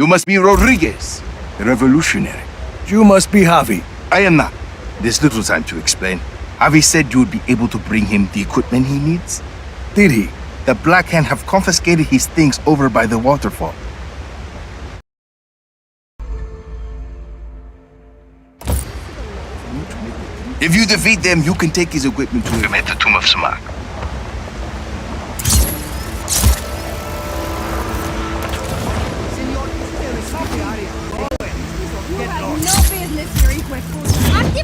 You must be Rodriguez, the revolutionary. You must be Javi. I am not. There's little time to explain. Javi said you would be able to bring him the equipment he needs. Did he? The Black Hand have confiscated his things over by the waterfall. If you defeat them, you can take his equipment to him at the Tomb of Samak. No business here, hijo de puta. ¡Aquí,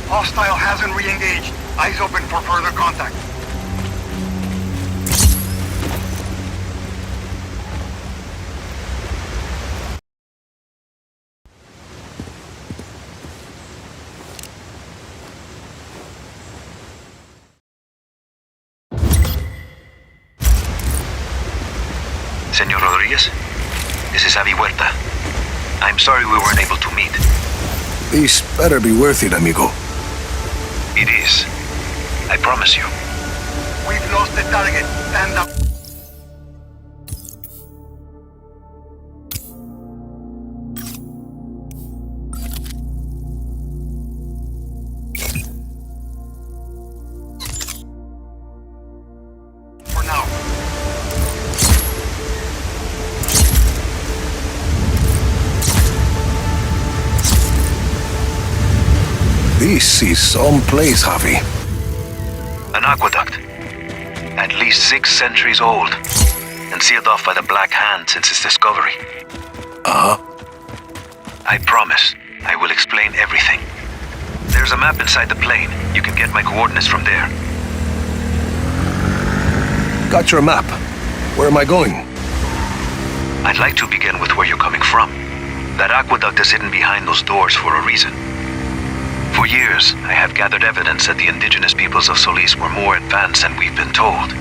Hostile hasn't re-engaged. Eyes open for further contact. Senor Rodriguez, this is Javi Huerta. I'm sorry we weren't able to meet. This better be worth it, amigo. It is. I promise you. We've lost the target. Stand up. For now. This is some place, Javi. An aqueduct. At least 6 centuries old. And sealed off by the Black Hand since its discovery. Uh-huh. I promise. I will explain everything. There's a map inside the plane. You can get my coordinates from there. Got your map. Where am I going? I'd like to begin with where you're coming from. That aqueduct is hidden behind those doors for a reason. For years, I have gathered evidence that the indigenous peoples of Solis were more advanced than we've been told.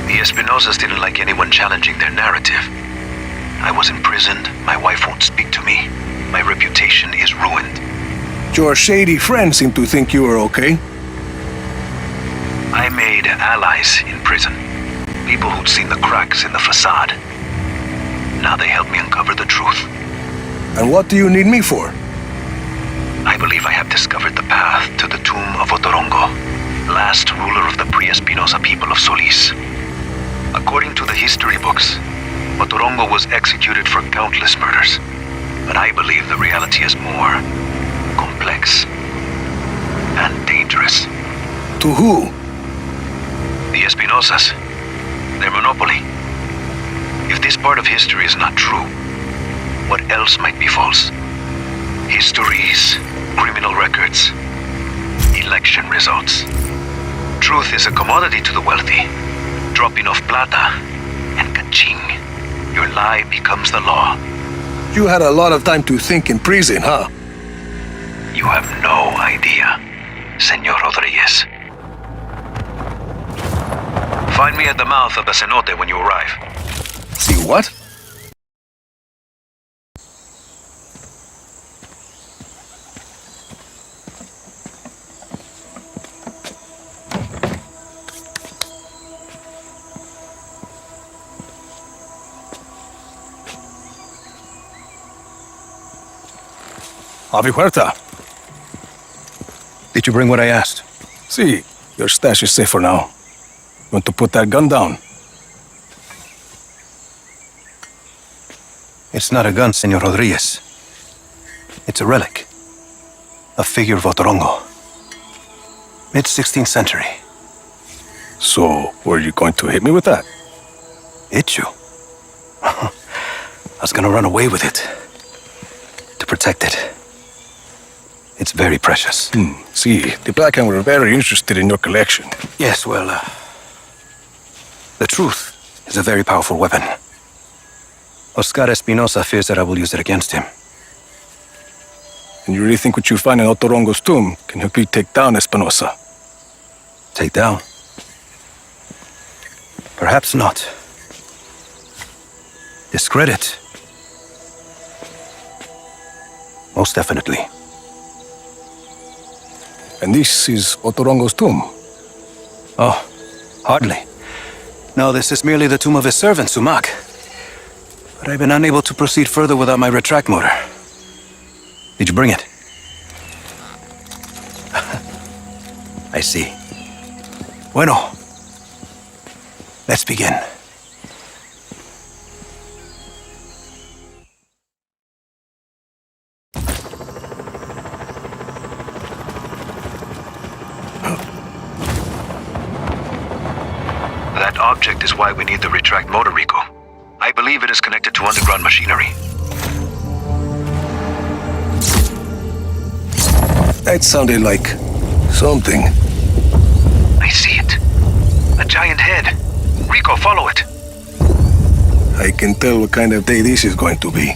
The Espinosas didn't like anyone challenging their narrative. I was imprisoned, my wife won't speak to me, my reputation is ruined. Your shady friends seem to think you are okay. I made allies in prison. People who'd seen the cracks in the facade. Now they help me uncover the truth. And what do you need me for? I believe I have discovered the path to the tomb of Otorongo, last ruler of the pre-Espinosa people of Solis. According to the history books, Otorongo was executed for countless murders, but I believe the reality is more complex and dangerous. To who? The Espinosas, their monopoly. If this part of history is not true, what else might be false? Histories, criminal records, election results. Truth is a commodity to the wealthy. Drop enough plata, and ka-ching, your lie becomes the law. You had a lot of time to think in prison, huh? You have no idea, Senor Rodriguez. Find me at the mouth of the cenote when you arrive. See what? Javi Huerta. Did you bring what I asked? See, your stash is safe for now. Want to put that gun down? It's not a gun, Senor Rodriguez. It's a relic. A figure of Otorongo. Mid-16th century. So, were you going to hit me with that? Hit you? I was gonna run away with it. To protect it. It's very precious. See, the Black Hand were very interested in your collection. Yes, well, the truth is a very powerful weapon. Oscar Espinosa fears that I will use it against him. And you really think what you find in Otorongo's tomb can help you take down Espinosa? Take down? Perhaps not. Discredit? Most definitely. And this is Otorongo's tomb? Oh, hardly. No, this is merely the tomb of his servant, Sumak. But I've been unable to proceed further without my retract motor. Did you bring it? I see. Bueno. Let's begin. That object is why we need the retract motor, Rico. I believe it is connected to underground machinery. That sounded like something. I see it. A giant head. Rico, follow it. I can tell what kind of day this is going to be.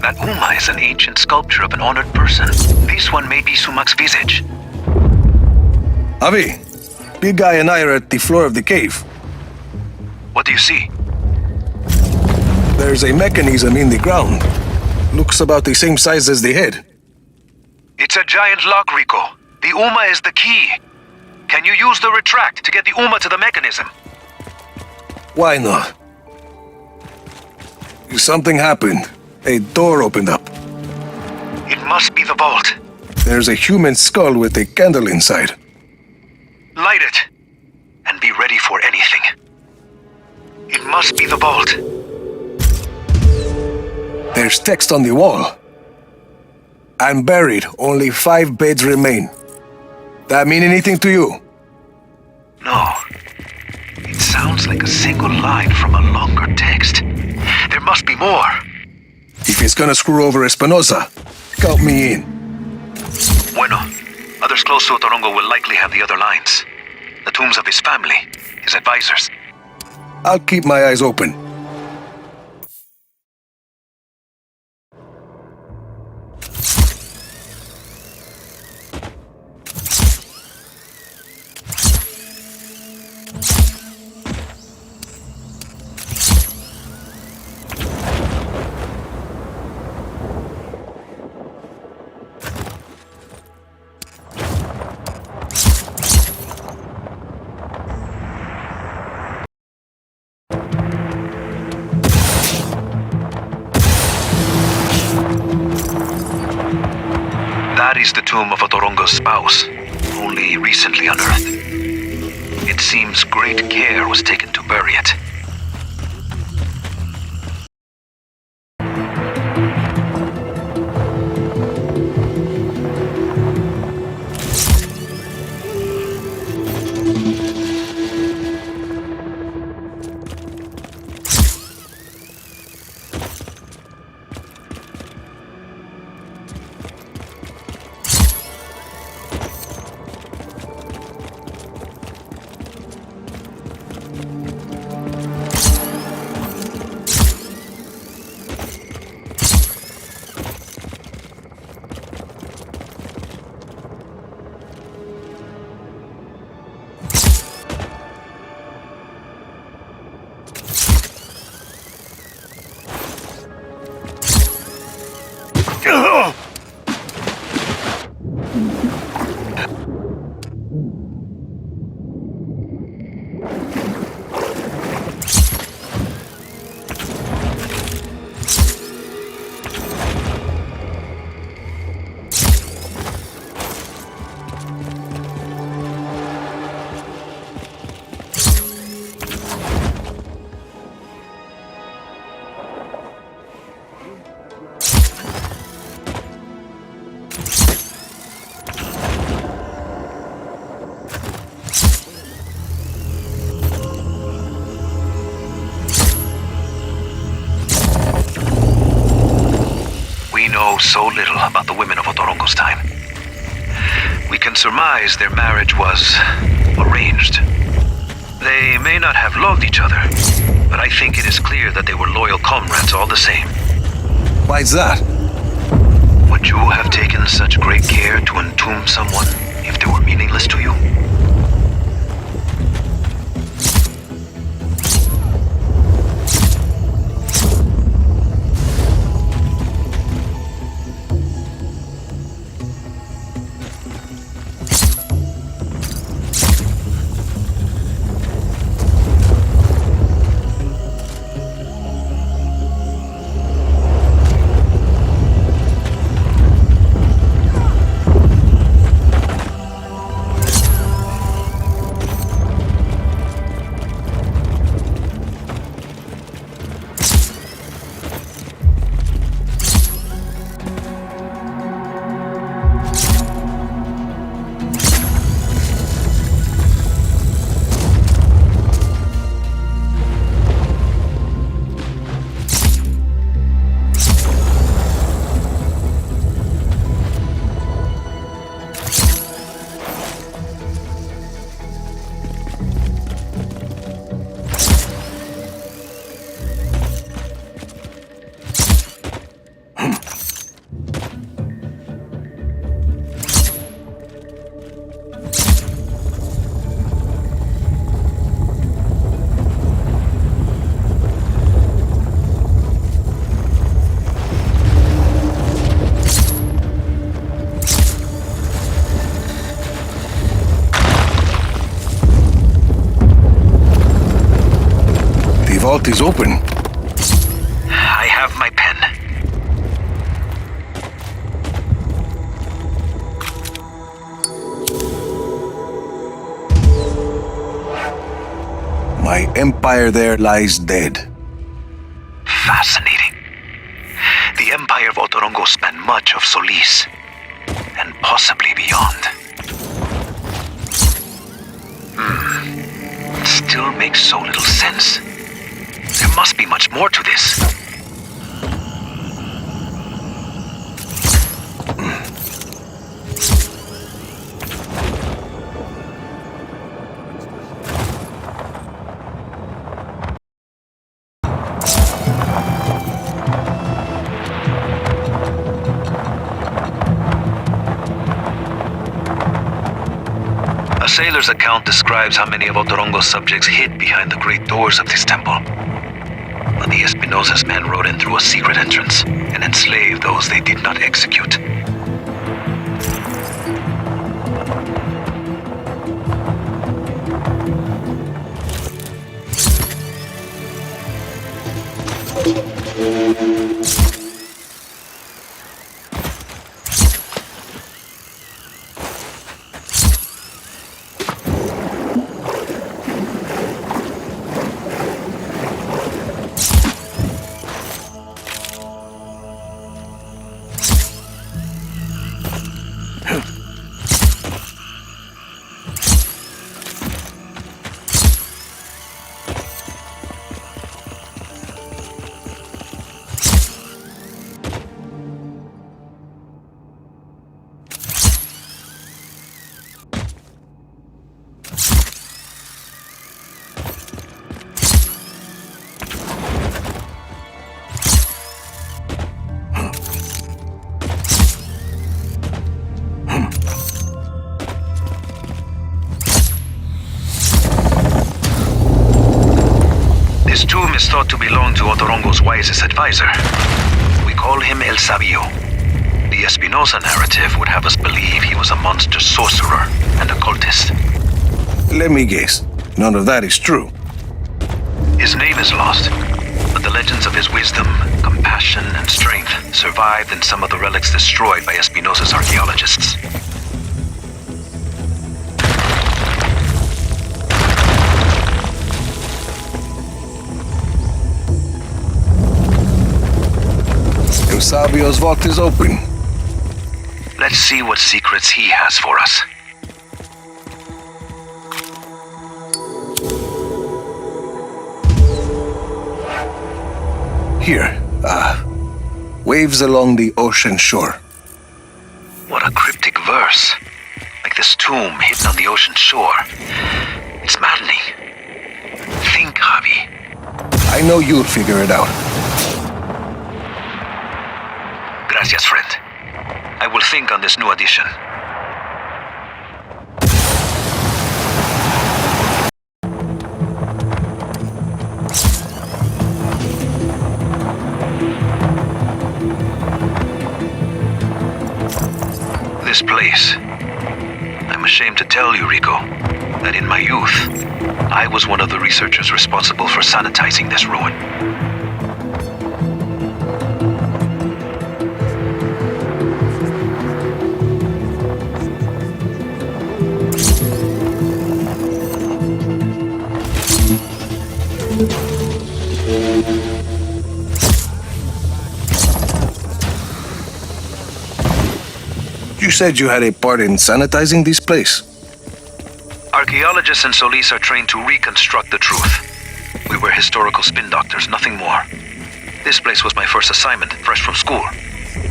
That Uma is an ancient sculpture of an honored person. This one may be Sumak's visage. Javi, big guy and I are at the floor of the cave. What do you see? There's a mechanism in the ground. Looks about the same size as the head. It's a giant lock, Rico. The Uma is the key. Can you use the retract to get the Uma to the mechanism? Why not? Something happened. A door opened up. It must be the vault. There's a human skull with a candle inside. Light it, and be ready for anything. It must be the vault. There's text on the wall. I'm buried. Only 5 beds remain. That mean anything to you? No. It sounds like a single line from a longer text. There must be more. If it's gonna screw over Espinosa, count me in. Bueno. Others close to Otorongo will likely have the other lines. The tombs of his family, his advisors. I'll keep my eyes open. That is the tomb of Otorongo's spouse, only recently unearthed. It seems great care was taken to bury it. so little about the women of Otorongo's time. We can surmise their marriage was arranged. They may not have loved each other, but I think it is clear that they were loyal comrades all the same. Why's that? Would you have taken such great care to entomb someone if they were meaningless to you? The vault is open. I have my pen. My empire there lies dead. Fascinating. The Empire of Otorongo spanned much of Solis, and possibly beyond. It still makes so little sense. There must be much more to this. A sailor's account describes how many of Otorongo's subjects hid behind the great doors of this temple. But the Espinosa's men rode in through a secret entrance and enslaved those they did not execute. This tomb is thought to belong to Otorongo's wisest advisor. We call him El Sabio. The Espinosa narrative would have us believe he was a monster sorcerer and occultist. Let me guess. None of that is true. His name is lost, but the legends of his wisdom, compassion, and strength survived in some of the relics destroyed by Espinosa's archaeologists. El Sabio's vault is open. Let's see what secrets he has for us. Here, Waves along the ocean shore. What a cryptic verse. Like this tomb hidden on the ocean shore. It's maddening. Think, Javi. I know you'll figure it out. Gracias, friend. I will think on this new addition. This place. I'm ashamed to tell you, Rico, that in my youth, I was one of the researchers responsible for sanitizing this ruin. You said you had a part in sanitizing this place. Archaeologists and Solis are trained to reconstruct the truth. We were historical spin doctors, nothing more. This place was my first assignment, fresh from school.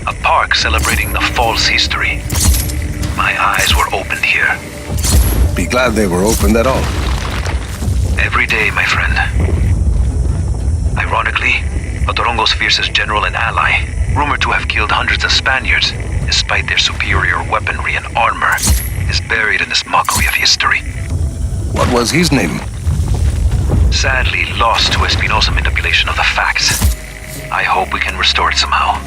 A park celebrating the false history. My eyes were opened here. Be glad they were opened at all. Every day, my friend. Ironically, Otorongo's fiercest general and ally, rumored to have killed hundreds of Spaniards, despite their superior weaponry and armor, is buried in this mockery of history. What was his name? Sadly lost to Espinosa manipulation of the facts. I hope we can restore it somehow.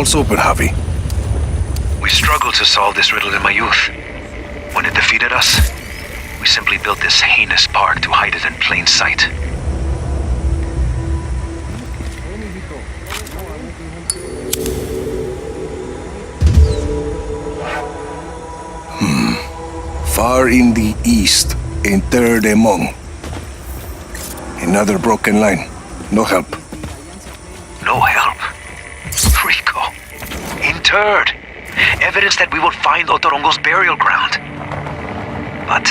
Vault's open, Javi. We struggled to solve this riddle in my youth. When it defeated us, we simply built this heinous park to hide it in plain sight. Far in the east, in Terre de Mong. Another broken line. No help. No help. Rico. Interred. Evidence that we will find Otorongo's burial ground. But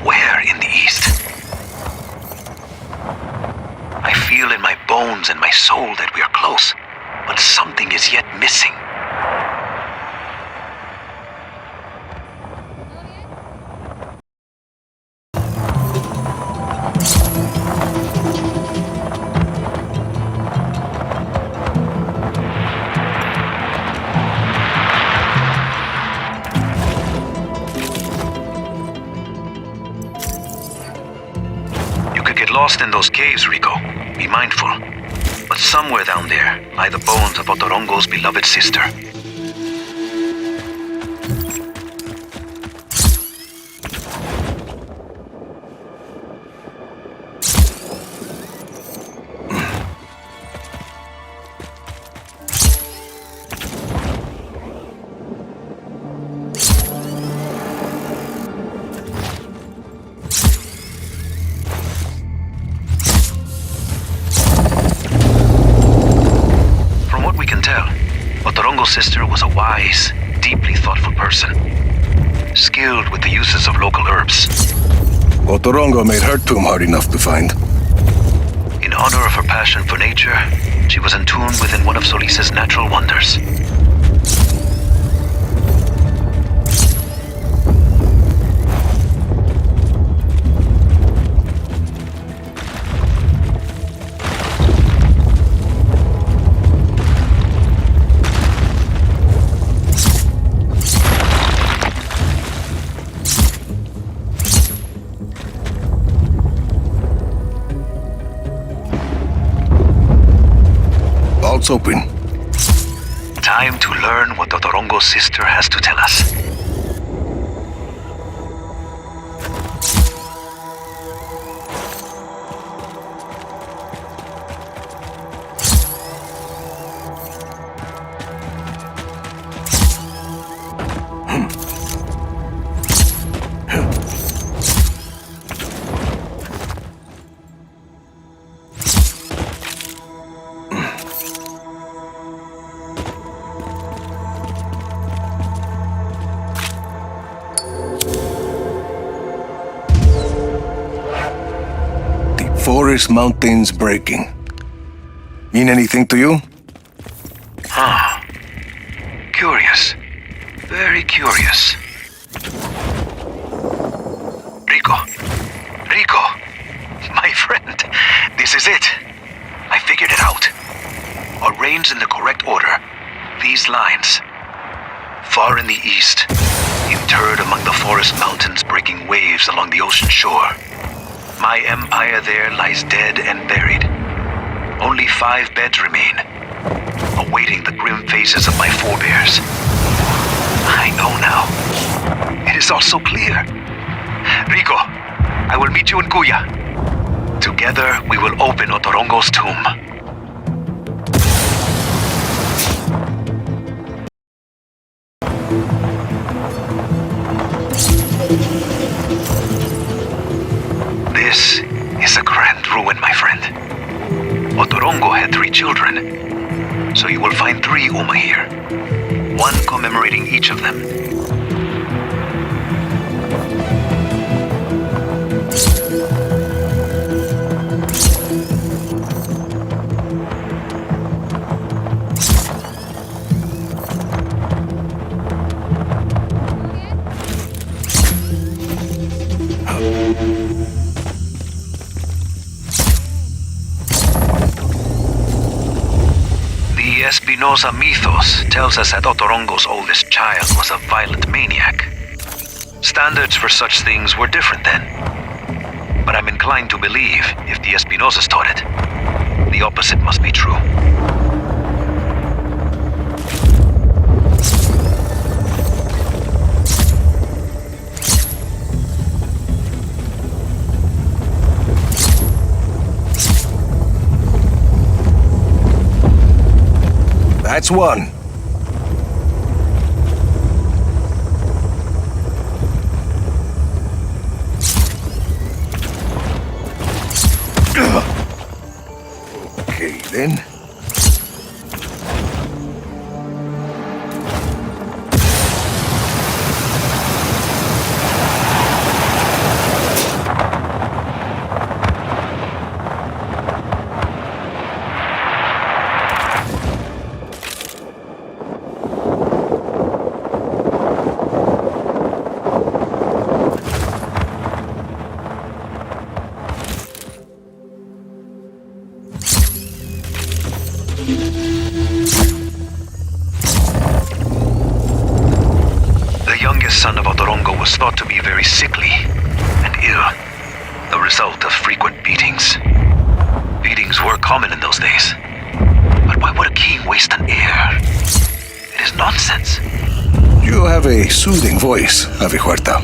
where in the east? I feel in my bones and my soul that we are close, but something is yet missing. Lost in those caves, Rico. Be mindful. But somewhere down there lie the bones of Otorongo's beloved sister. Otorongo's sister was a wise, deeply thoughtful person, skilled with the uses of local herbs. Otorongo made her tomb hard enough to find. In honor of her passion for nature, she was entombed within one of Solis's natural wonders. Vault's open. Time to learn what Otorongo's sister has to tell us. Forest mountains breaking. Mean anything to you? Huh. Curious. Very curious. Rico. Rico. My friend. This is it. I figured it out. Arranged in the correct order. These lines. Far in the east, interred among the forest mountains breaking waves along the ocean shore. My empire there lies dead and buried. Only 5 beds remain, awaiting the grim faces of my forebears. I know now. It is all so clear. Rico, I will meet you in Kuya. Together, we will open Otorongo's tomb. This is a grand ruin, my friend. Otorongo had 3 children, so you will find 3 Uma here. One commemorating each of them. The Espinosa mythos tells us that Otorongo's oldest child was a violent maniac. Standards for such things were different then. But I'm inclined to believe, if the Espinosas taught it, the opposite must be true. That's one. Okay, then. The youngest son of Otorongo was thought to be very sickly and ill, a result of frequent beatings. Beatings were common in those days. But why would a king waste an heir? It is nonsense. You have a soothing voice, Javi Huerta.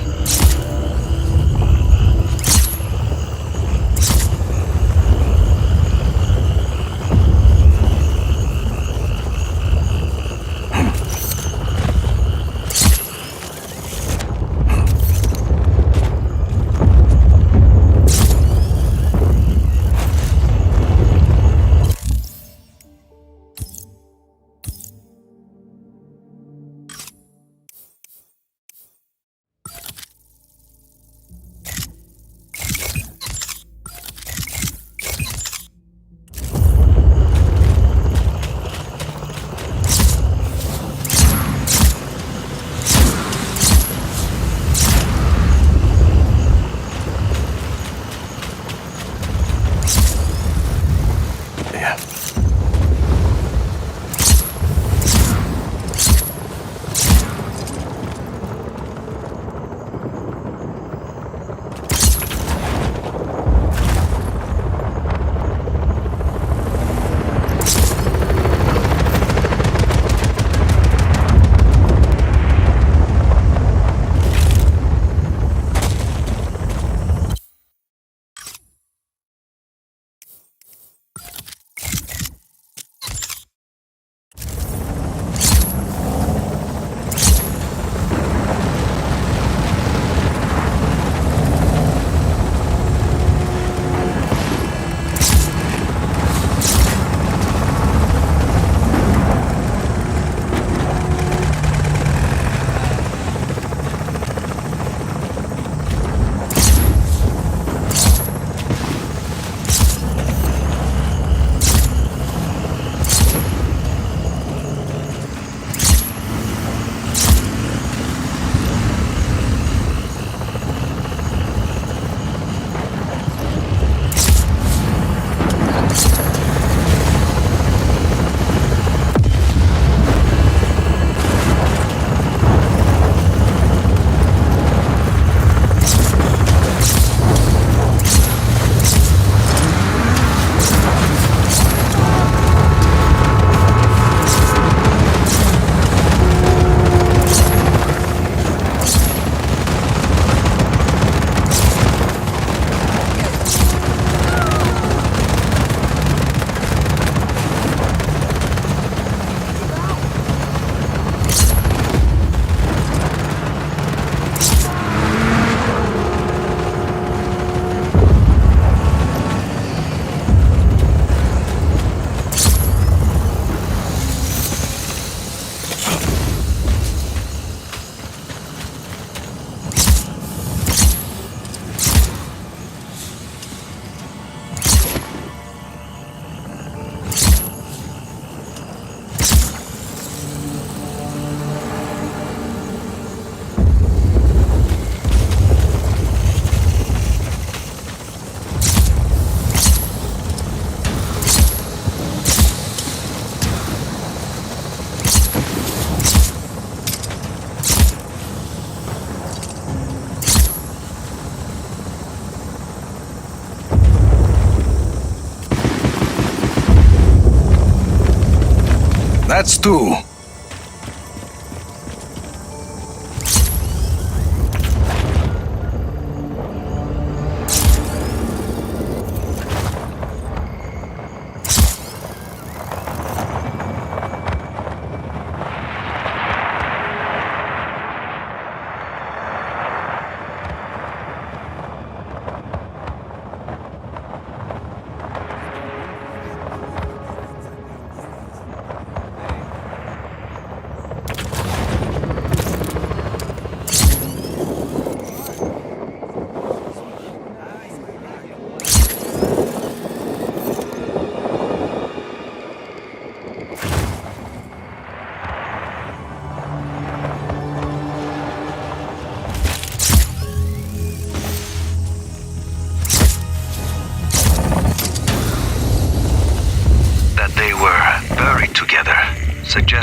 That's two.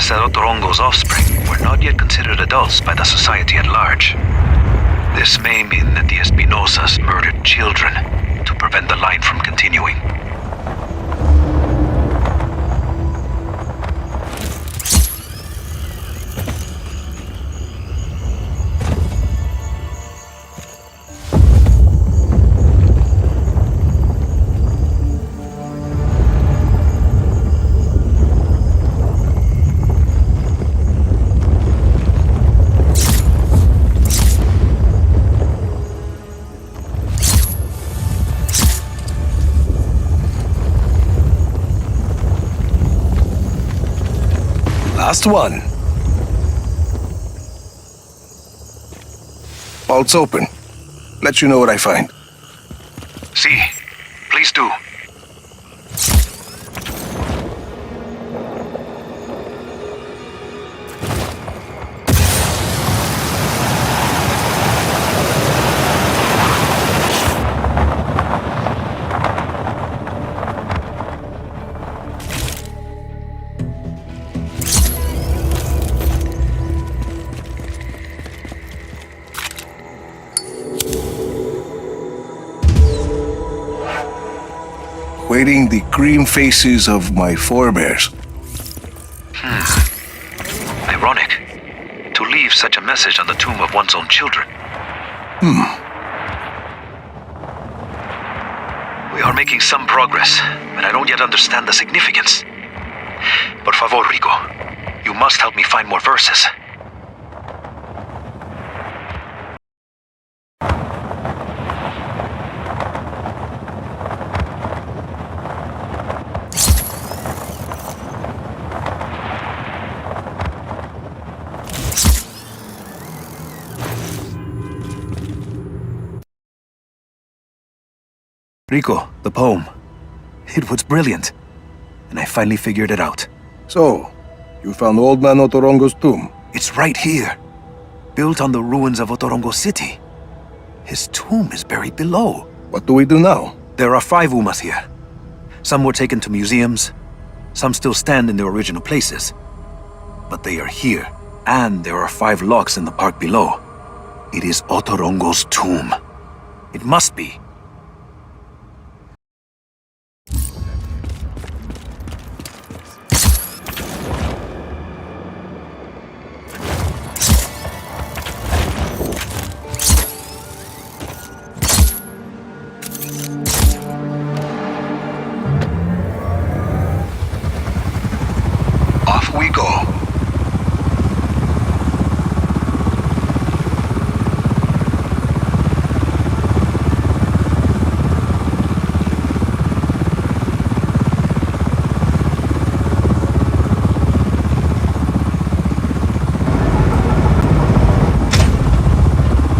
suggests that Otorongo's offspring were not yet considered adults by the society at large. This may mean that the Espinosas murdered children to prevent the line from continuing. Last one. Vault's open. Let you know what I find. See, please do. Waiting the cream faces of my forebears. Ironic. To leave such a message on the tomb of one's own children. We are making some progress, but I don't yet understand the significance. Por favor, Rico. You must help me find more verses. Rico, the poem. It was brilliant. And I finally figured it out. So, you found Old Man Otorongo's tomb? It's right here. Built on the ruins of Otorongo City. His tomb is buried below. What do we do now? There are 5 Umas here. Some were taken to museums. Some still stand in their original places. But they are here. And there are 5 locks in the park below. It is Otorongo's tomb. It must be. Off we go.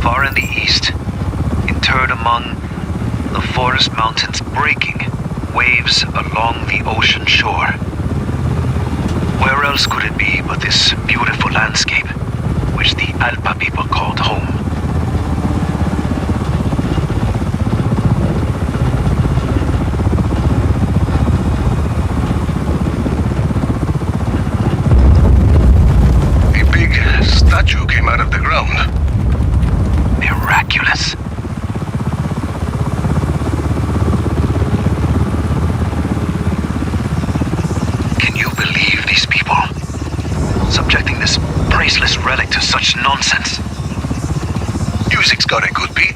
Far in the east, interred among the forest mountains breaking, waves along the ocean shore. Where else could it be but this beautiful landscape, which the Alpa people called home? A big statue came out of the ground. Miraculous. Can you believe these people? Subjecting this priceless relic to such nonsense. Music's got a good beat.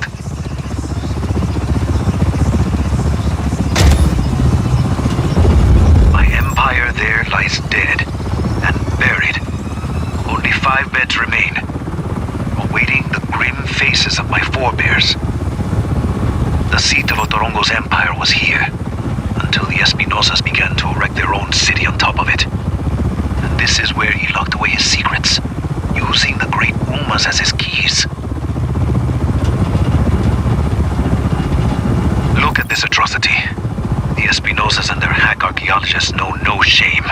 My empire there lies dead and buried. Only 5 beds remain, awaiting the grim faces of my forebears. The seat of Otorongo's empire was here, until the Espinosas began to erect their own city on top of it. And this is where he locked away his secrets, using the great Umas as his keys. Look at this atrocity. The Espinosas and their hack archaeologists know no shame.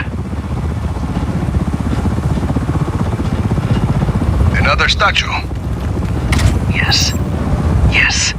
Another statue. Yes. Yes.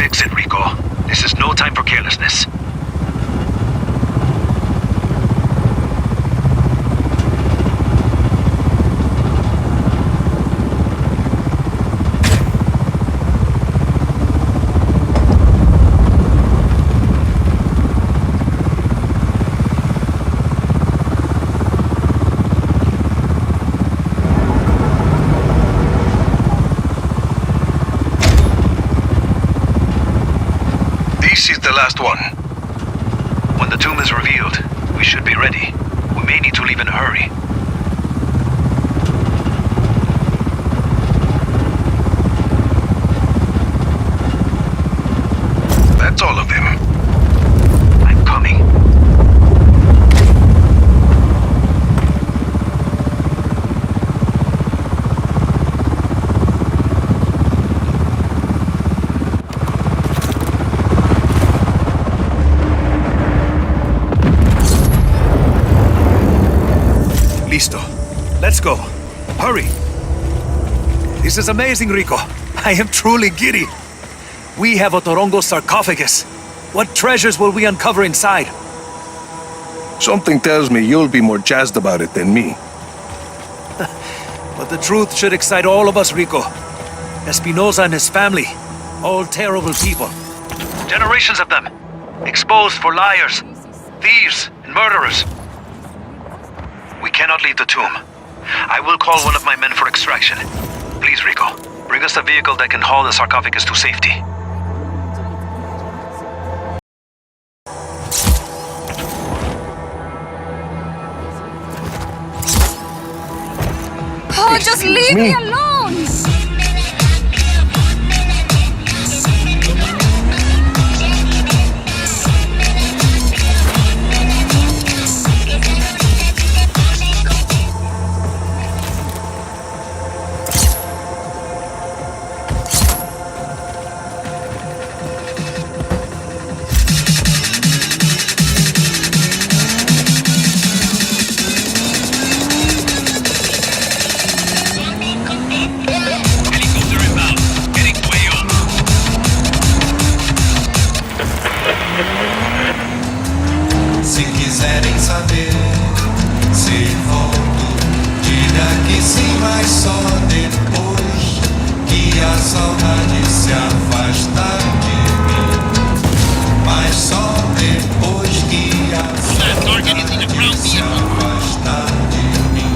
exit, Rico. This is no time for carelessness. This is the last one. When the tomb is revealed, we should be ready. We may need to leave in a hurry. That's all of them. I'm coming. Listo. Let's go. Hurry. This is amazing, Rico. I am truly giddy. We have Otorongo's sarcophagus. What treasures will we uncover inside? Something tells me you'll be more jazzed about it than me. But the truth should excite all of us, Rico. Espinosa and his family. All terrible people. Generations of them. Exposed for liars, thieves, and murderers. We cannot leave the tomb. I will call one of my men for extraction. Please, Rico, bring us a vehicle that can haul the sarcophagus to safety. Oh, just leave me alone! Se quiserem saber se volto, diga que sim, mas só depois que a saudade se afastar de mim. Mas só depois que a saudade se afastar de mim.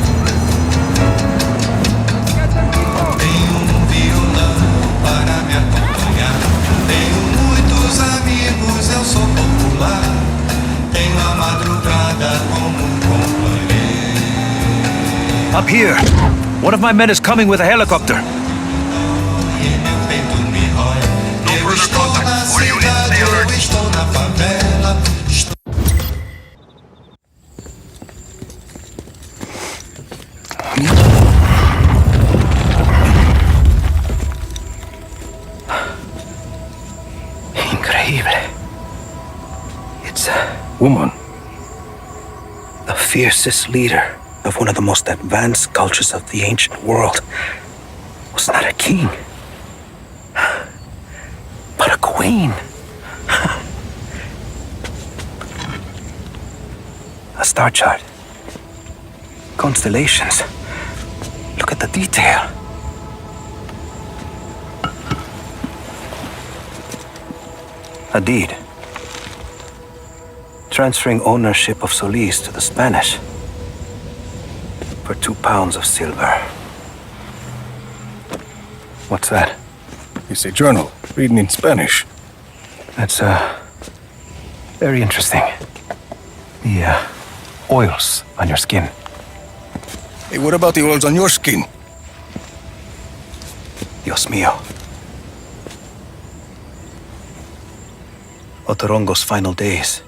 Tenho violão para me acompanhar. Tenho muitos amigos, eu sou popular. Tenho a madrugada como companheiro. Up here. One of my men is coming with a helicopter. E meu peito me rói. Eu estou na cidade, eu estou na favela. Increíble. It's a Woman. the fiercest leader of one of the most advanced cultures of the ancient world was not a king, but a queen. A star chart. Constellations. Look at the detail. A deed. Transferring ownership of Solis to the Spanish for 2 pounds of silver. What's that? It's a journal, written in Spanish. That's, very interesting. The, oils on your skin. Hey, what about the oils on your skin? Dios mío. Otorongo's final days.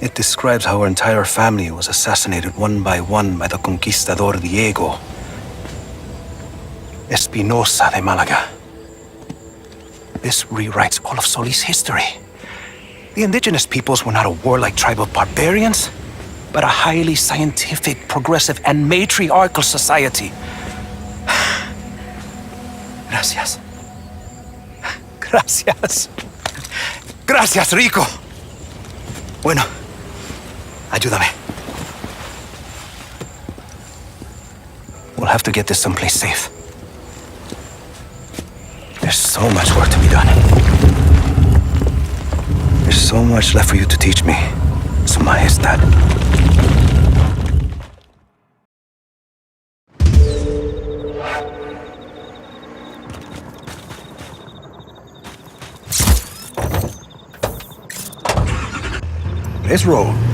It describes how her entire family was assassinated one by the conquistador Diego. Espinosa de Malaga. This rewrites all of Solis' history. The indigenous peoples were not a warlike tribe of barbarians, but a highly scientific, progressive, and matriarchal society. Gracias. Gracias. Gracias, Rico. Bueno, ayúdame. We'll have to get this someplace safe. There's so much work to be done. There's so much left for you to teach me, Su Majestad. Let's roll.